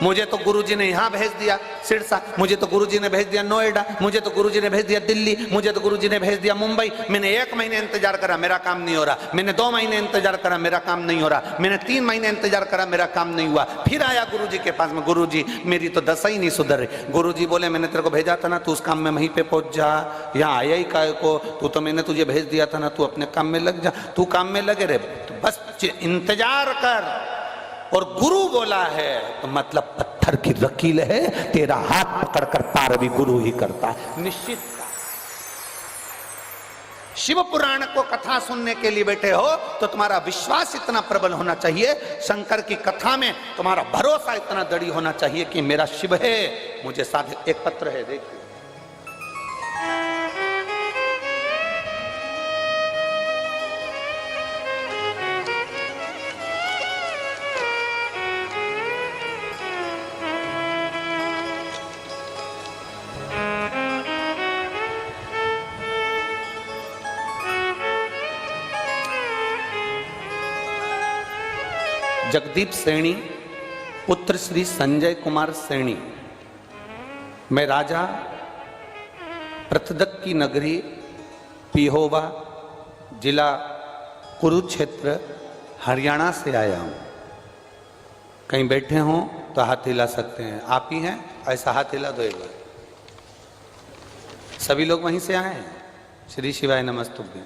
Speaker 1: मुझे तो गुरुजी ने यहाँ भेज दिया सिरसा, मुझे तो गुरुजी ने भेज दिया नोएडा, मुझे तो गुरुजी ने भेज दिया दिल्ली, मुझे तो गुरुजी ने भेज दिया मुंबई, मैंने 1 महीने इंतजार करा, मेरा काम नहीं हो रहा, मैंने 2 महीने इंतजार करा, मेरा काम नहीं हो रहा, मैंने 3 महीने इंतजार करा, मेरा काम नहीं हुआ। फिर आया गुरुजी के पास में, गुरुजी मेरी तो दशा ही नहीं सुधर रही। गुरुजी बोले मैंने तेरे को भेजा था ना, तू उस काम में वहीं पे पहुंच जा, यहाँ आया ही काय को, तू तो मैंने तुझे भेज दिया था ना, तू अपने काम में लग जा, तू काम में लगे रहे, तो बस इंतजार कर। और गुरु बोला है तो मतलब पत्थर की लकीर है, तेरा हाथ पकड़कर पार भी गुरु ही करता है। निश्चित शिव पुराण को कथा सुनने के लिए बैठे हो तो तुम्हारा विश्वास इतना प्रबल होना चाहिए, शंकर की कथा में तुम्हारा भरोसा इतना दृढ़ होना चाहिए कि मेरा शिव है, मुझे साथ। एक पत्र है, देखिए, जगदीप सैनी पुत्र श्री संजय कुमार सैनी, मैं राजा पृथ्दक की नगरी पिहोवा जिला कुरुक्षेत्र हरियाणा से आया हूँ। कहीं बैठे हों तो हाथ हिला सकते हैं, आप ही हैं, ऐसा हाथ हिला दो एक बार। सभी लोग वहीं से आए हैं। श्री शिवाय नमस्तुभ्यं।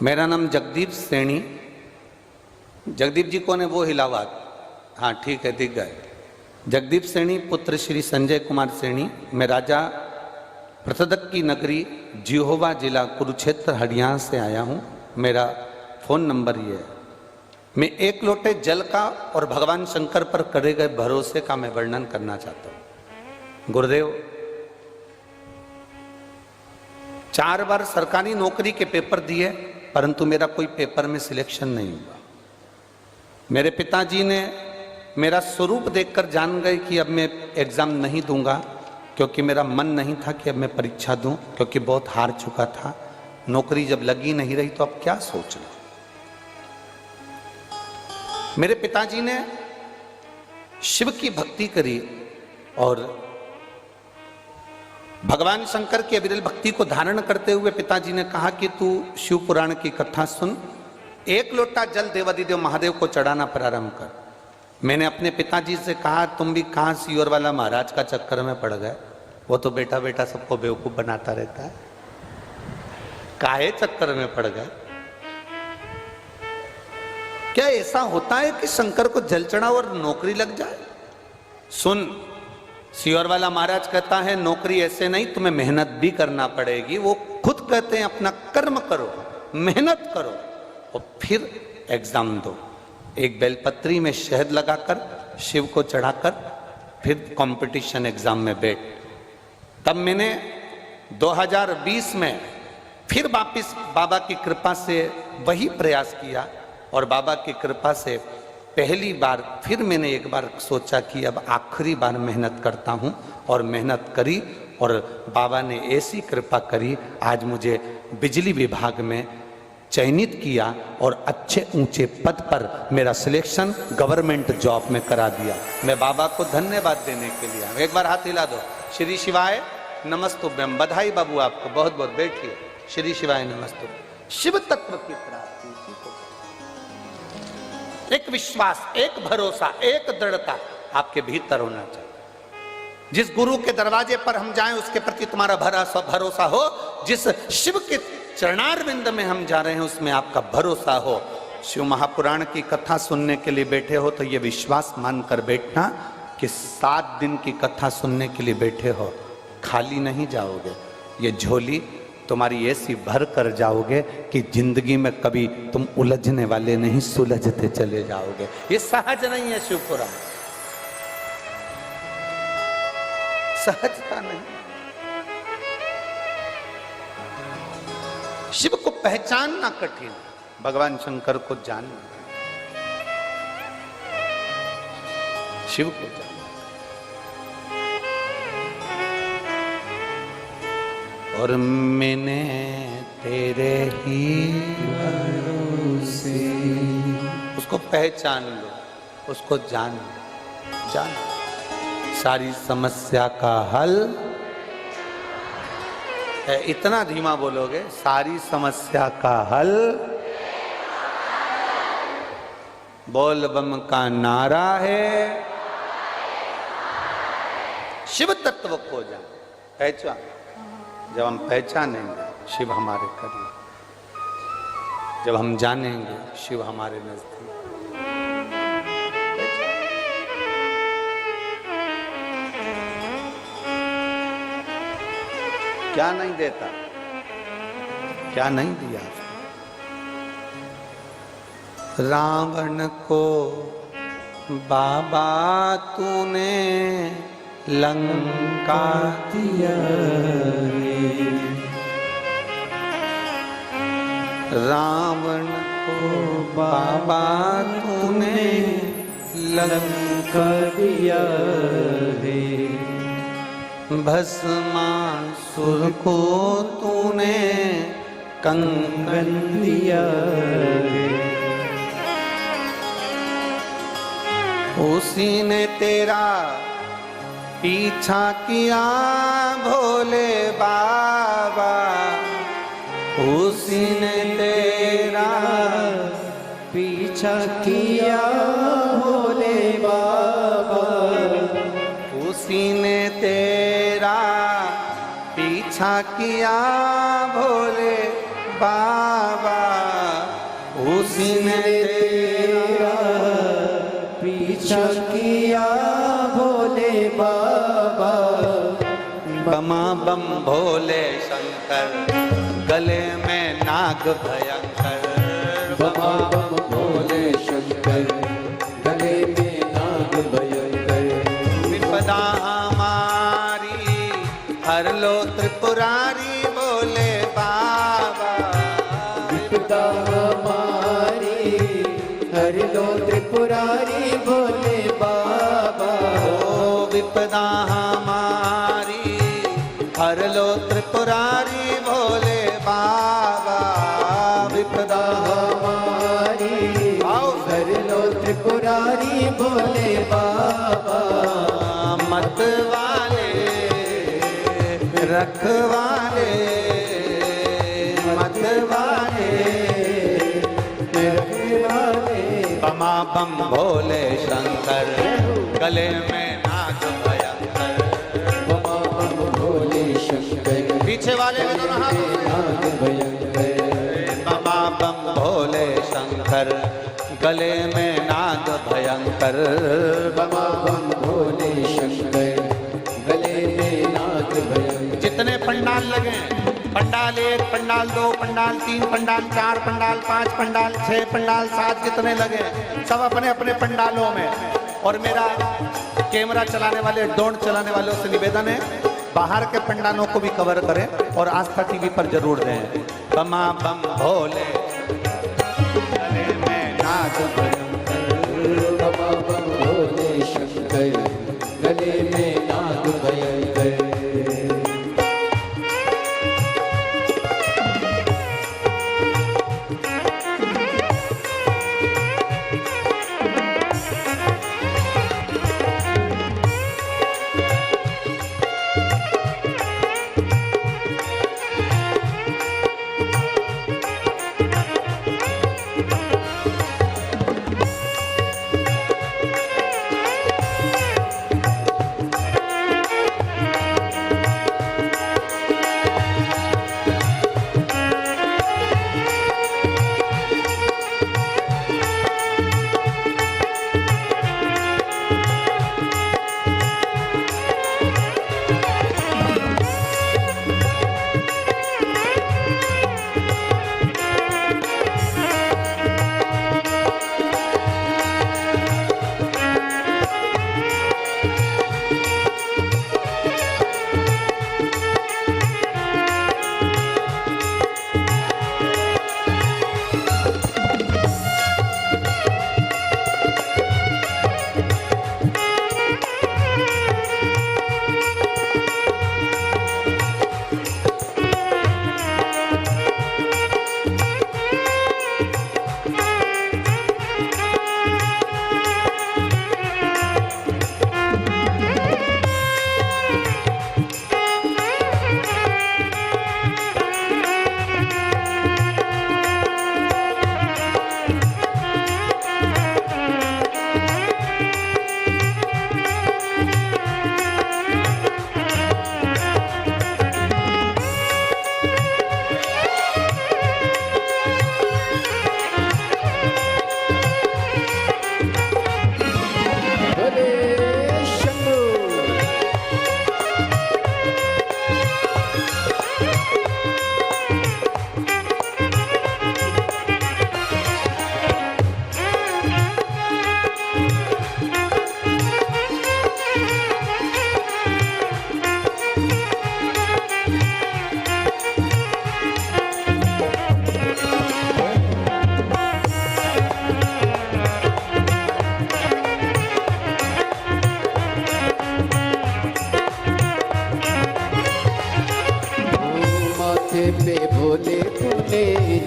Speaker 1: मेरा नाम जगदीप सैनी। जगदीप जी कौन है? वो हिलावा, हाँ ठीक है, दिख गए। जगदीप सैनी पुत्र श्री संजय कुमार सैनी, मैं राजा पृथ्दक की नगरी जिहोवा जिला कुरुक्षेत्र हरियाणा से आया हूँ। मेरा फोन नंबर ये है। मैं एक लोटे जल का और भगवान शंकर पर करे गए भरोसे का मैं वर्णन करना चाहता हूं। गुरुदेव, 4 बार सरकारी नौकरी के पेपर दिए, परंतु मेरा कोई पेपर में सिलेक्शन नहीं हुआ। मेरे पिताजी ने मेरा स्वरूप देखकर जान गए कि अब मैं एग्जाम नहीं दूंगा, क्योंकि मेरा मन नहीं था कि अब मैं परीक्षा दूं, क्योंकि बहुत हार चुका था। नौकरी जब लगी नहीं रही तो अब क्या सोचना। मेरे पिताजी ने शिव की भक्ति करी और भगवान शंकर की अविरल भक्ति को धारण करते हुए पिताजी ने कहा कि तू शिव पुराण की कथा सुन, 1 लोटा जल देवादिदेव महादेव को चढ़ाना प्रारंभ कर। मैंने अपने पिताजी से कहा, तुम भी कहां सियोर वाला महाराज का चक्कर में पड़ गए, वो तो बेटा बेटा सबको बेवकूफ बनाता रहता है, काहे चक्कर में पड़ गए। क्या ऐसा होता है कि शंकर को जल चढ़ाओ और नौकरी लग जाए? सुन, सियोर वाला महाराज कहता है नौकरी ऐसे नहीं, तुम्हें मेहनत भी करना पड़ेगी। वो खुद कहते हैं अपना कर्म करो, मेहनत करो और फिर एग्जाम दो। एक बेलपत्री में शहद लगाकर शिव को चढ़ाकर फिर कंपटीशन एग्जाम में बैठ। तब मैंने 2020 में फिर वापिस बाबा की कृपा से वही प्रयास किया और बाबा की कृपा से पहली बार फिर मैंने एक बार सोचा कि अब आखिरी बार मेहनत करता हूं और मेहनत करी और बाबा ने ऐसी कृपा करी, आज मुझे बिजली विभाग में चयनित किया और अच्छे ऊंचे पद पर मेरा सिलेक्शन गवर्नमेंट जॉब में करा दिया। मैं बाबा को धन्यवाद देने के लिए, एक बार हाथ हिला दो। श्री शिवाय नमस्तुभ्यम। बधाई बाबू आपको, बहुत बहुत बैठिए। श्री शिवाय नमस्तुभ्यम। शिव तत्व की प्राप्ति, एक विश्वास, एक भरोसा, एक दृढ़ता आपके भीतर होना चाहिए। जिस गुरु के दरवाजे पर हम जाएं उसके प्रति तुम्हारा भरोसा हो, जिस शिव के चरणारविंद में हम जा रहे हैं उसमें आपका भरोसा हो। शिव महापुराण की कथा सुनने के लिए बैठे हो तो ये विश्वास मानकर बैठना कि 7 दिन की कथा सुनने के लिए बैठे हो, खाली नहीं जाओगे। ये झोली तुम्हारी ऐसी भर कर जाओगे कि जिंदगी में कभी तुम उलझने वाले नहीं, सुलझते चले जाओगे। ये सहज नहीं है शिव पुराण, सहजता नहीं। शिव को पहचानना कठिन, भगवान शंकर को जानना, शिव को जानना। और मैंने तेरे ही भरोसे, उसको पहचान लो, उसको जान लो, जान लो। सारी समस्या का हल है, इतना धीमा बोलोगे, सारी समस्या का हल बोल बम का नारा है। शिव तत्व को जान, पहचान। जब हम पहचानेंगे शिव हमारे करीब, जब हम जानेंगे शिव हमारे नजदीक। क्या नहीं देता, क्या नहीं दिया। रावण को बाबा तूने लंका दिया, रावण को बाबा तूने लंका दिया है, भस्मासुर को तूने कंगन दिया है, उसी ने तेरा पीछा किया भोले बाबा, उसी ने तेरा
Speaker 2: पीछा किया भोले बाबा,
Speaker 1: उसी ने तेरा पीछा किया भोले बाबा, उसी ने तेरा
Speaker 2: पीछा किया भोले बाबा।
Speaker 1: बमा बम भोले शंकर, गले में नाग भयंकर,
Speaker 2: बमा बम भोले शंकर, गले में नाग भयंकर।
Speaker 1: विपदा हमारी हर लो त्रिपुरारी बोले बाबा।
Speaker 2: विपदा हमारी हर लो त्रिपुरारी बोले बाबा।
Speaker 1: ओ विपदा हमारी हर लो त्रिपुरारी भोले बाबा। विपदा
Speaker 2: हमारी हर लो त्रिपुरारी बोले बाबा।
Speaker 1: मत वाले रखवाले, मत वाले
Speaker 2: रखवाले।
Speaker 1: बमा बम भोले शंकर, गले में नाग भयंकर।
Speaker 2: बमा बम भोले शंकर,
Speaker 1: पीछे वाले में दोनों हाथों से।
Speaker 2: नाग भयंकर।
Speaker 1: बमा बम भोले शंकर, गले में नाग भयंकर।
Speaker 2: बमा बम भोले शंकर, गले में नाग भयंकर।
Speaker 1: जितने पंडाल लगे, पंडाल 1, पंडाल 2, पंडाल 3, पंडाल 4, पंडाल 5, पंडाल 6, पंडाल 7 जितने लगे, सब अपने अपने पंडालों में। और मेरा कैमरा चलाने वाले, ड्रोन चलाने वालों से निवेदन है, बाहर के पंडालों को भी कवर करें और आस्था टीवी पर जरूर दें। बमा बम भोले, गले में नाग भयंकर।
Speaker 2: बमा बम भोले शंकर, गले में नाग भयंकर।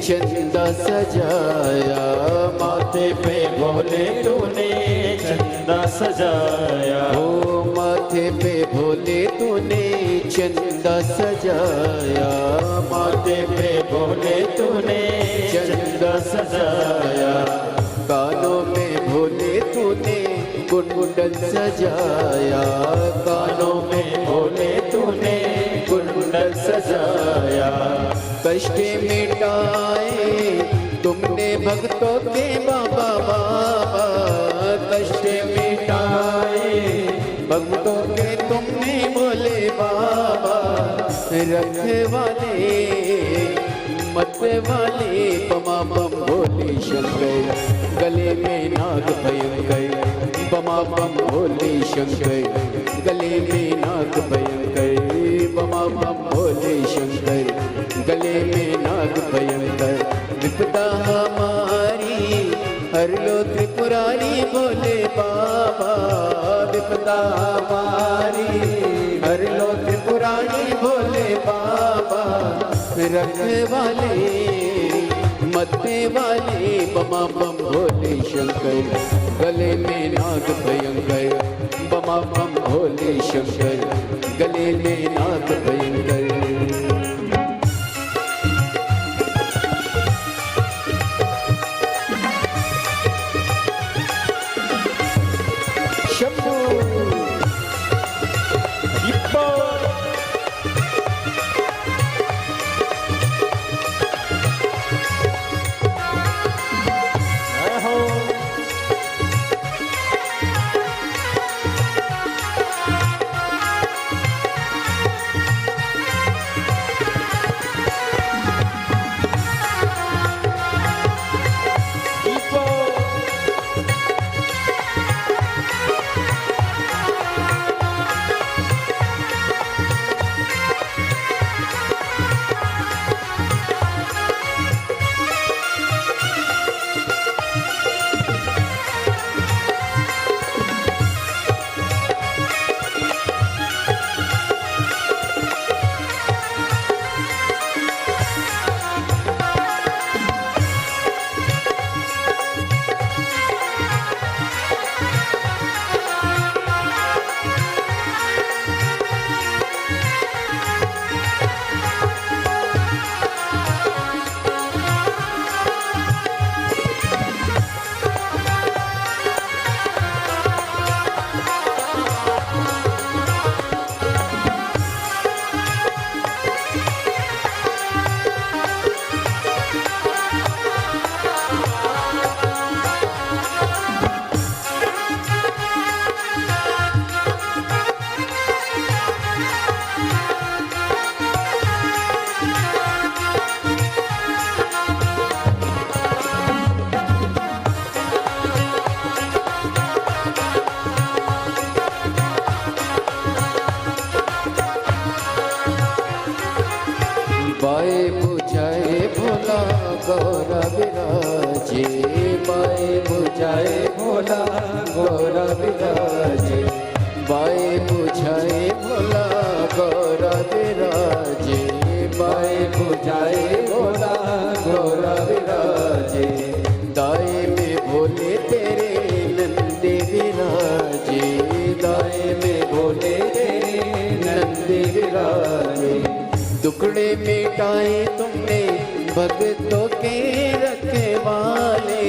Speaker 2: चंदा सजाया,
Speaker 3: माथे पे भोले तूने चंदा सजाया,
Speaker 2: ओ माथे पे भोले तूने चंदा सजाया,
Speaker 3: माथे पे भोले तूने चंदा सजाया,
Speaker 2: कानों में भोले तूने कुंडल सजाया,
Speaker 3: कानों में भोले तूने कुंडल सजाया,
Speaker 2: कष्ट मिटाए तुमने भक्तों के बाबा बाबा, कष्ट मिटाए भक्तों के तुमने बोले बाबा, रखवाले
Speaker 3: मत वाले बमा बम भोले शंकर गले में नाग भयंकर बमा बम भोले शंकर गले में नाग भयंकर बमा बम भोले शंकर गले में नाग भयंकर विपदा हमारी हर लो त्रिपुरारी भोले बाबा विपदा हमारी हर लो त्रिपुरारी भोले बाबा रखने वाले मरने वाले बमा बम भोले शंकर गले में नाग भयंकर बमा बम भोले शंकर गले में नाग भयंकर शंभो इप्पो बाए बुझाए भोला गौरा विराजे बाए बुझाए भोला गौरा विराजे बाए बुझाए भोला गौरा विराजे बाए बुझाए भोला गौरा विराजे दाए में भोले तेरे नंदे विराजे दाए में भोले तेरे नंदे विराजे दुखड़े मिटाए तुमने भक्तों के रखवाले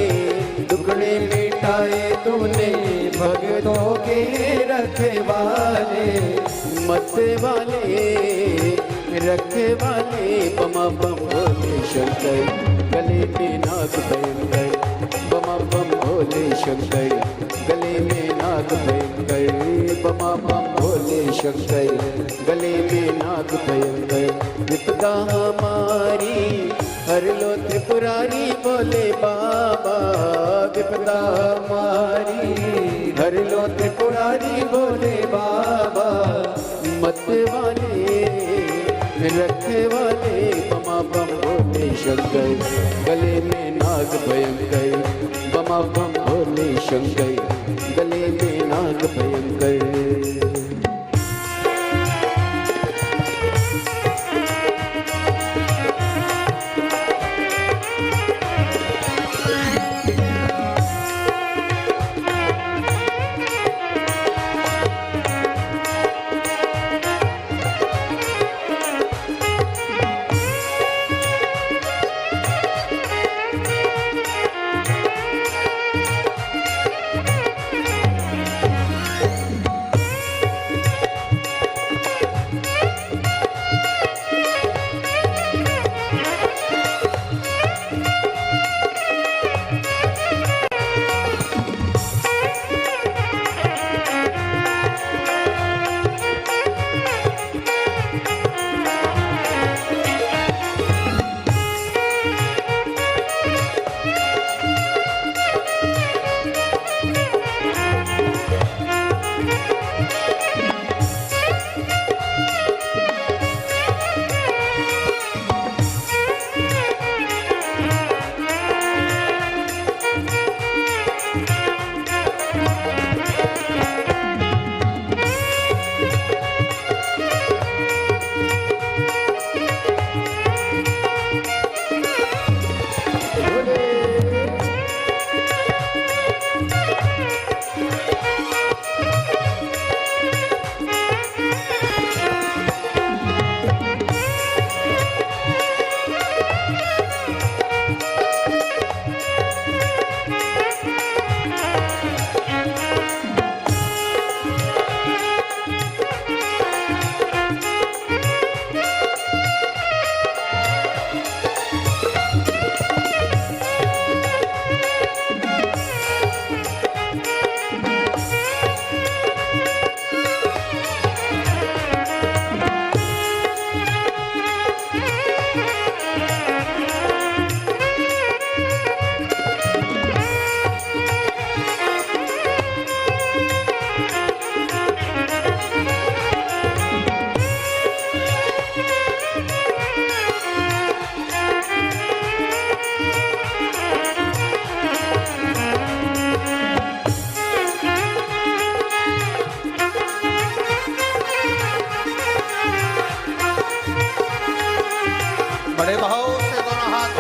Speaker 3: दुखड़े मिटाए तुमने भक्तों के रखवाले मत वाले रखवाले बमा बम भोले शंकर गले में नाग भयंकर बमा बम भोले शंकर गले में नाग भयंकर बमा बम भोले शंकर गले में नाग भयंकर विपदा हमारी हर लो त्रिपुरारी भोले बाबा विपदा हमारी हर लो त्रिपुरारी भोले बाबा मत वाले रखे वाले बमा बम भोले शंकर गले में नाग भयंकर बमा बम भोले शंकर गले में नाग भयंकर
Speaker 1: बड़े भाव से दोनों हाथ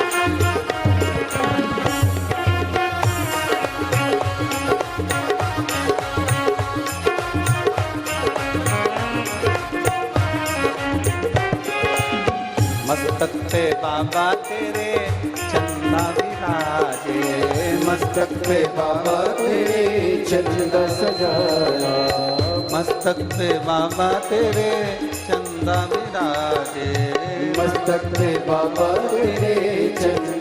Speaker 1: मस्तक पे बाबा तेरे चंदा विराजे,
Speaker 3: मस्तक पे बाबा तेरे चंदा सजाया,
Speaker 1: मस्तक पे बाबा तेरे चंदा विराजे,
Speaker 3: मस्तक पे बाबा तेरे चंदा